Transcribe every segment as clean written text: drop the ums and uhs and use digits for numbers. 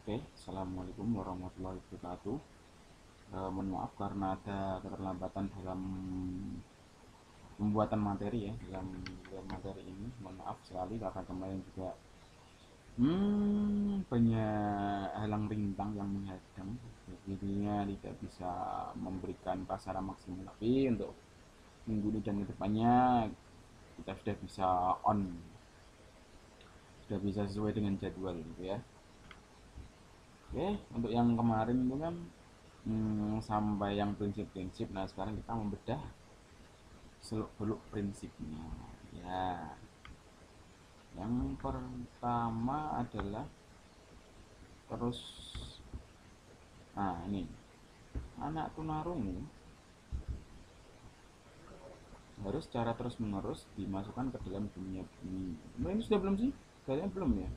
Oke, assalamualaikum warahmatullahi wabarakatuh. Mohon maaf karena ada keterlambatan dalam pembuatan materi ya, dalam pembuatan materi ini. Mohon maaf sekali karena kemarin juga banyak halang rintang yang menghadang, jadinya tidak bisa memberikan pasaran maksimal. Tapi untuk minggu ini dan kedepannya kita sudah bisa on, sudah bisa sesuai dengan jadwal gitu ya. Oke, untuk yang kemarin itu kan sampai yang prinsip-prinsip. Nah, sekarang kita membedah seluk-beluk prinsipnya. Ya, yang pertama adalah terus, nah ini, anak tunarungu harus secara terus-menerus dimasukkan ke dalam dunia bumi. Nah, ini sudah belum sih? Kayaknya belum ya?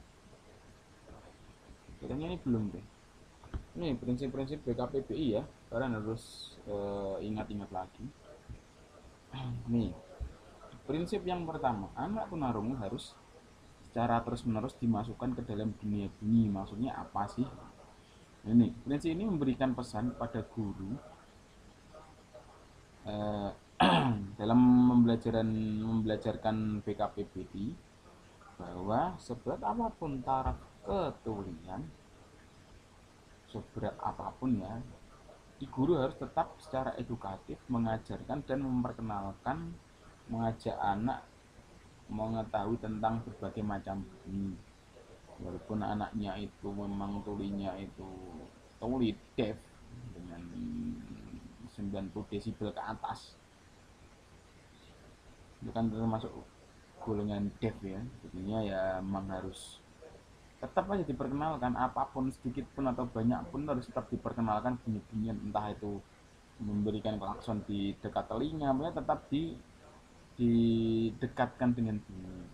Kayaknya ini belum deh. Ini prinsip-prinsip BKPBI ya. Kalian harus ingat-ingat lagi. Nih, prinsip yang pertama, anak tunarungu harus secara terus-menerus dimasukkan ke dalam dunia bumi. Maksudnya apa sih? Ini prinsip ini memberikan pesan pada guru eh, dalam membelajarkan BKPBI bahwa seberat apapun taraf ketulian, seberat apapun ya, di guru harus tetap secara edukatif mengajarkan dan memperkenalkan, mengajak anak mengetahui tentang berbagai macam bunyi. Walaupun anaknya itu memang tulinya itu tuli deaf dengan 90 desibel ke atas, itu kan termasuk golongan deaf ya, jadinya ya memang harus tetap aja diperkenalkan, apapun sedikit pun atau banyak pun harus tetap diperkenalkan bunyi-bunyian, entah itu memberikan klakson di dekat telinga, pokoknya tetap didekatkan dengan bunyi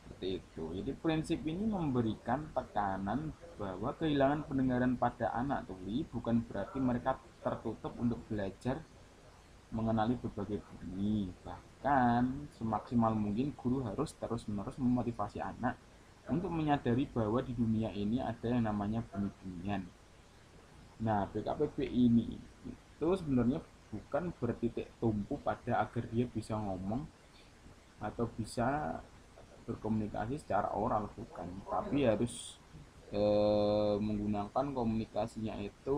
seperti itu. Jadi prinsip ini memberikan tekanan bahwa kehilangan pendengaran pada anak tuli bukan berarti mereka tertutup untuk belajar mengenali berbagai bunyi. Bahkan semaksimal mungkin guru harus terus-menerus memotivasi anak untuk menyadari bahwa di dunia ini ada yang namanya bunyi-bunyian. Nah, BKPB ini itu sebenarnya bukan bertitik tumpu pada agar dia bisa ngomong atau bisa berkomunikasi secara oral, bukan, tapi harus menggunakan komunikasinya itu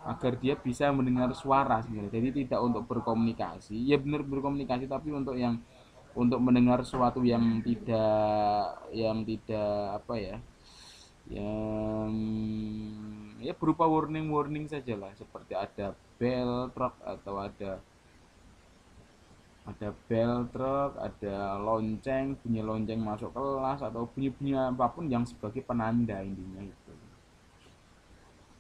agar dia bisa mendengar suara sebenarnya. Jadi tidak untuk berkomunikasi, ya benar berkomunikasi, tapi untuk yang untuk mendengar sesuatu yang tidak apa ya, yang ya berupa warning saja lah, seperti ada bell truck atau ada bell truck, ada lonceng, bunyi lonceng masuk kelas, atau bunyi-bunyi apapun yang sebagai penanda, intinya itu.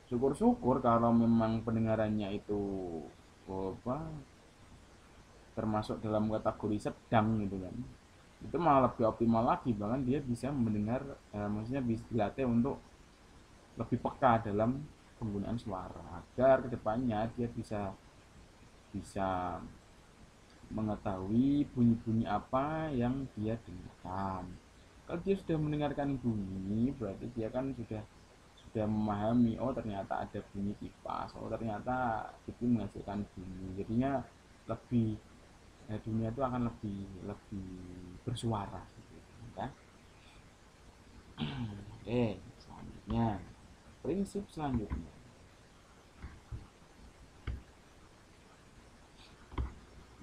Syukur-syukur kalau memang pendengarannya itu apa, termasuk dalam kategori sedang gitu kan, itu malah lebih optimal lagi, bahkan dia bisa mendengar, maksudnya bisa dilatih untuk lebih peka dalam penggunaan suara agar kedepannya dia bisa bisa mengetahui bunyi-bunyi apa yang dia dengarkan. Kalau dia sudah mendengarkan bunyi, berarti dia kan sudah memahami, oh ternyata ada bunyi kipas, oh ternyata itu menghasilkan bunyi, jadinya lebih, dunia itu akan lebih lebih bersuara gitu ya. Oke, selanjutnya, prinsip selanjutnya,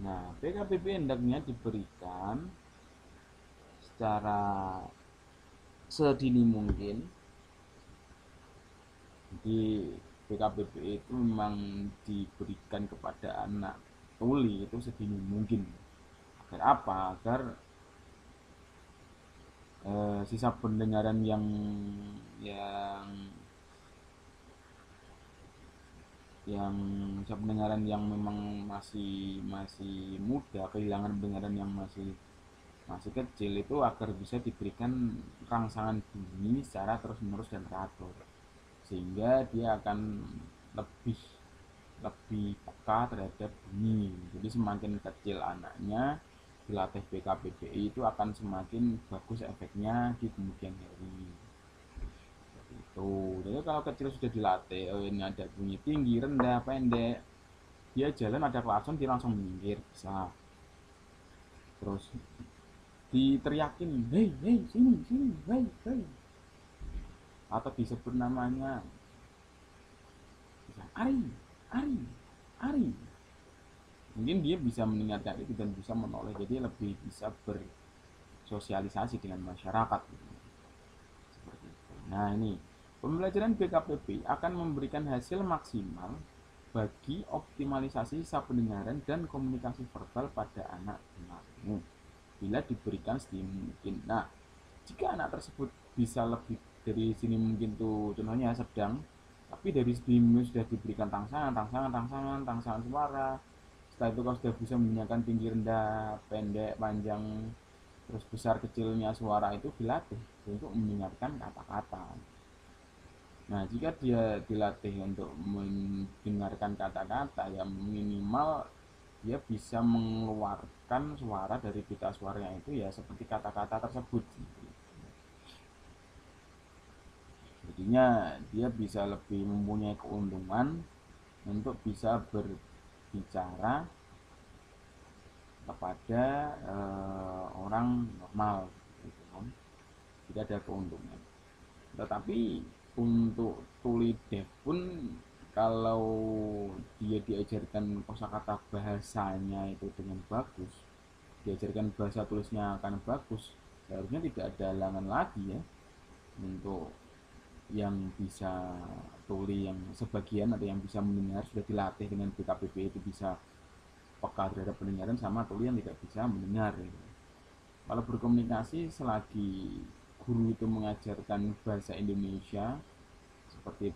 nah PKPP hendaknya diberikan secara sedini mungkin. Jadi PKPP itu memang diberikan kepada anak tuli itu sedini mungkin. Agar apa? Agar sisa pendengaran yang yang sisa pendengaran yang memang masih masih muda, kehilangan pendengaran yang masih masih kecil, itu agar bisa diberikan rangsangan bunyi secara terus menerus dan teratur, sehingga dia akan lebih lebih peka terhadap bunyi. Jadi semakin kecil anaknya dilatih BKPBI, itu akan semakin bagus efeknya di kemudian hari. Tuh, jadi kalau kecil sudah dilatih, oh ini ada bunyi tinggi, rendah, pendek, dia jalan ada klakson dia langsung minggir bisa. Terus diteriakin, hei hei sini sini, hei hei, atau disebut namanya, bisa Ari Ari Ari, mungkin dia bisa mendengarkan itu dan bisa menoleh, jadi lebih bisa bersosialisasi dengan masyarakat gitu. Seperti itu. Nah ini pembelajaran BKPP akan memberikan hasil maksimal bagi optimalisasi sisa pendengaran dan komunikasi verbal pada anak dengarmu bila diberikan sedini mungkin. Nah, jika anak tersebut bisa lebih dari sini mungkin tuh contohnya sedang, tapi dari sedini sudah diberikan tangsangan suara. Setelah itu kalau sudah bisa menyanyikan tinggi rendah, pendek, panjang, terus besar kecilnya suara itu dilatih untuk mendengarkan kata-kata. Nah, jika dia dilatih untuk mendengarkan kata-kata, ya minimal dia bisa mengeluarkan suara dari pita suaranya itu ya seperti kata-kata tersebut. Jadinya dia bisa lebih mempunyai keuntungan untuk bisa berbicara kepada orang normal gitu kan. Tidak ada keuntungan. Tetapi untuk tuli deaf pun kalau dia diajarkan kosakata bahasanya itu dengan bagus, diajarkan bahasa tulisnya akan bagus, seharusnya tidak ada halangan lagi ya untuk yang bisa tuli yang sebagian atau yang bisa mendengar sudah dilatih dengan BKPP itu bisa peka terhadap pendengaran, sama tuli yang tidak bisa mendengar gitu. Kalau berkomunikasi selagi guru itu mengajarkan bahasa Indonesia seperti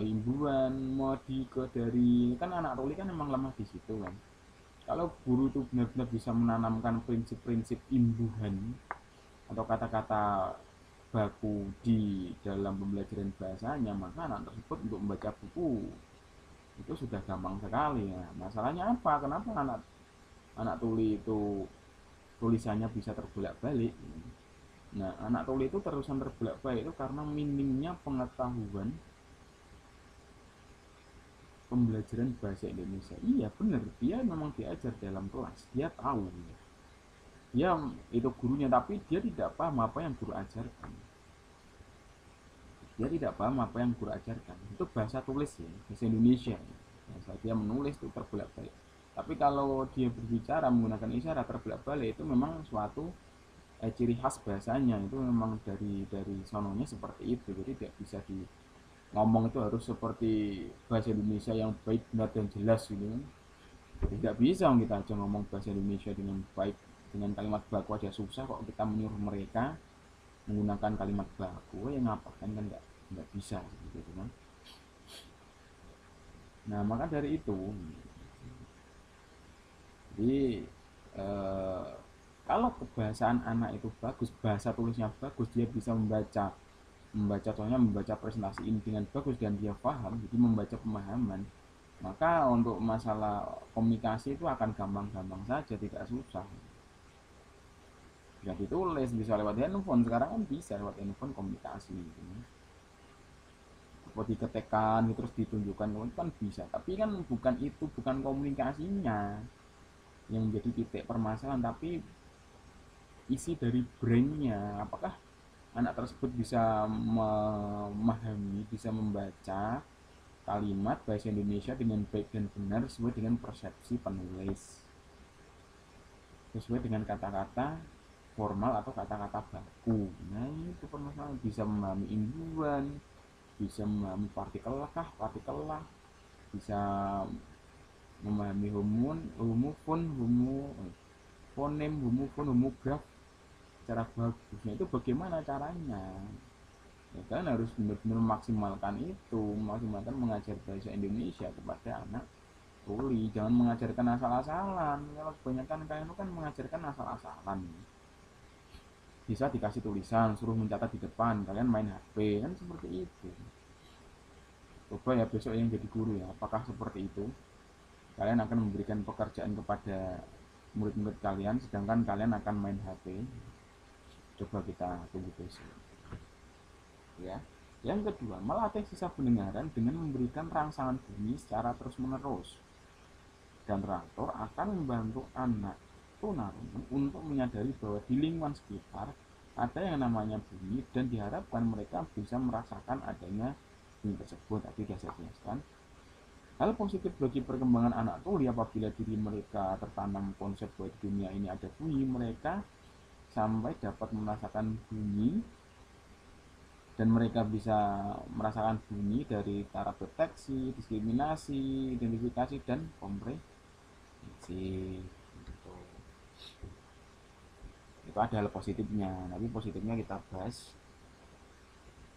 himbauan modi dari kan anak tuli kan memang lemah di situ kan. Kalau guru itu benar-benar bisa menanamkan prinsip-prinsip imbuhan atau kata-kata baku di dalam pembelajaran bahasanya, maka anak tersebut untuk membaca buku itu sudah gampang sekali ya. Masalahnya apa? Kenapa anak anak tuli itu tulisannya bisa terbolak-balik? Nah, anak tuli itu terusan terbolak-balik itu karena minimnya pengetahuan pembelajaran bahasa Indonesia. Iya benar, dia memang diajar dalam kelas, dia tahu, dia itu gurunya, tapi dia tidak paham apa yang guru ajarkan. Dia tidak paham apa yang guru ajarkan. Itu bahasa tulis ya, bahasa Indonesia. Bahasa dia menulis itu terbolak-balik. Tapi kalau dia berbicara menggunakan isyarat terbolak-balik itu memang suatu ciri khas bahasanya, itu memang dari sononya seperti itu. Jadi tidak bisa di ngomong itu harus seperti bahasa Indonesia yang baik, benar dan jelas gitu kan. Tidak bisa kita aja ngomong bahasa Indonesia dengan baik, dengan kalimat baku aja susah kok kita menyuruh mereka menggunakan kalimat baku ya ngapain kan nggak bisa gitu kan. Nah maka dari itu, jadi eh, kalau kebahasaan anak itu bagus, bahasa tulisnya bagus, dia bisa membaca membaca contohnya membaca presentasi ini dengan bagus dan dia paham, jadi membaca pemahaman, maka untuk masalah komunikasi itu akan gampang-gampang saja, tidak susah. Bisa ditulis, bisa lewat handphone, sekarang kan bisa lewat handphone komunikasi gitu. Seperti ketekan terus ditunjukkan itu kan bisa, tapi kan bukan itu, bukan komunikasinya yang menjadi titik permasalahan, tapi isi dari brainnya. Apakah anak tersebut bisa memahami, bisa membaca kalimat bahasa Indonesia dengan baik dan benar sesuai dengan persepsi penulis, sesuai dengan kata-kata formal atau kata-kata baku. Nah itu permasalahan, bisa memahami imbuhan, bisa memahami partikel lah, bisa memahami homofon, fonem, homofon, homograf secara bagusnya itu bagaimana caranya. Ya kan harus benar-benar memaksimalkan itu, memaksimalkan mengajar bahasa Indonesia kepada anak tuli, jangan mengajarkan asal-asalan. Kalau kebanyakan kalian itu kan mengajarkan asal-asalan, bisa dikasih tulisan suruh mencatat di depan, kalian main HP kan seperti itu. Coba ya besok yang jadi guru ya, apakah seperti itu? Kalian akan memberikan pekerjaan kepada murid-murid kalian sedangkan kalian akan main HP. Coba kita tunggu besok ya. Yang kedua, melatih sisa pendengaran dengan memberikan rangsangan bunyi secara terus-menerus. Dan traktor akan membantu anak tunarungu untuk menyadari bahwa di lingkungan sekitar ada yang namanya bunyi dan diharapkan mereka bisa merasakan adanya bunyi tersebut. Tadi sudah saya jelaskan. Hal positif bagi perkembangan anak tuli apabila diri mereka tertanam konsep bahwa di dunia ini ada bunyi, mereka sampai dapat merasakan bunyi dan mereka bisa merasakan bunyi dari taraf deteksi, diskriminasi, identifikasi, dan komprehensif. Gitu. Itu ada hal positifnya, tapi positifnya kita bahas,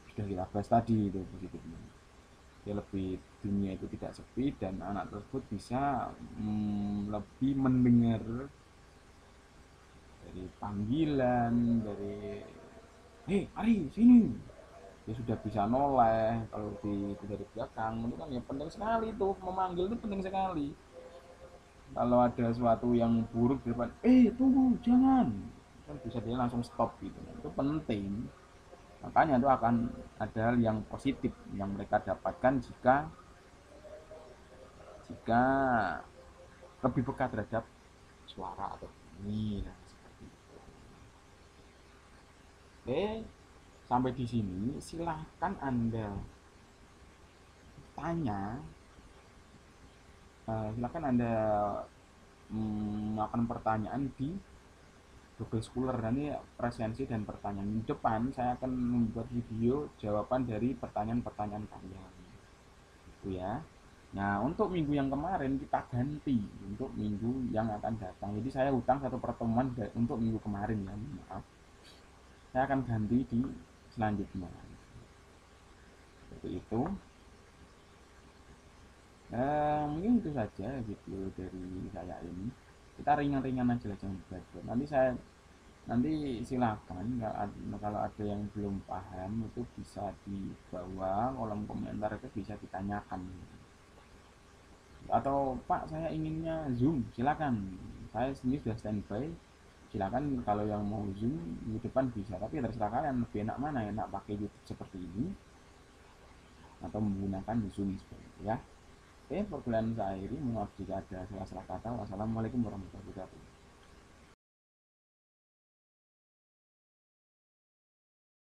sudah kita bahas tadi itu positifnya. Ya lebih dunia itu tidak sepi dan anak tersebut bisa lebih mendengar dari panggilan, dari hei Ari sini, dia sudah bisa noleh. Kalau dari belakang itu kan ya penting sekali, itu memanggil itu penting sekali. Kalau ada sesuatu yang buruk di depan, tunggu jangan, kan bisa dia langsung stop gitu, itu penting. Makanya itu akan ada hal yang positif yang mereka dapatkan jika jika lebih peka terhadap suara atau bunyi. Nah, seperti itu. Oke, sampai di sini silahkan Anda tanya, silahkan Anda melakukan pertanyaan di Google Scholar. Nanti presensi dan pertanyaan di depan saya akan membuat video jawaban dari pertanyaan-pertanyaan kalian itu ya. Nah, untuk minggu yang kemarin kita ganti untuk minggu yang akan datang. Jadi saya utang satu pertemuan untuk minggu kemarin ya, maaf. Saya akan ganti di selanjutnya. Seperti itu. Mungkin itu saja gitu dari saya ini. Kita ringan-ringan aja lah, jangan berat. Nanti silakan kalau ada yang belum paham itu bisa di bawah kolom komentar itu bisa ditanyakan. Atau Pak saya inginnya Zoom, silakan. Saya sendiri sudah standby. Silakan kalau yang mau Zoom di depan bisa, tapi terserah kalian lebih enak mana, enak pakai YouTube seperti ini atau menggunakan Zoom seperti itu ya. Oke, perkuliahan saya akhiri. Maaf jika ada salah-salah kata. Wassalamualaikum warahmatullahi wabarakatuh.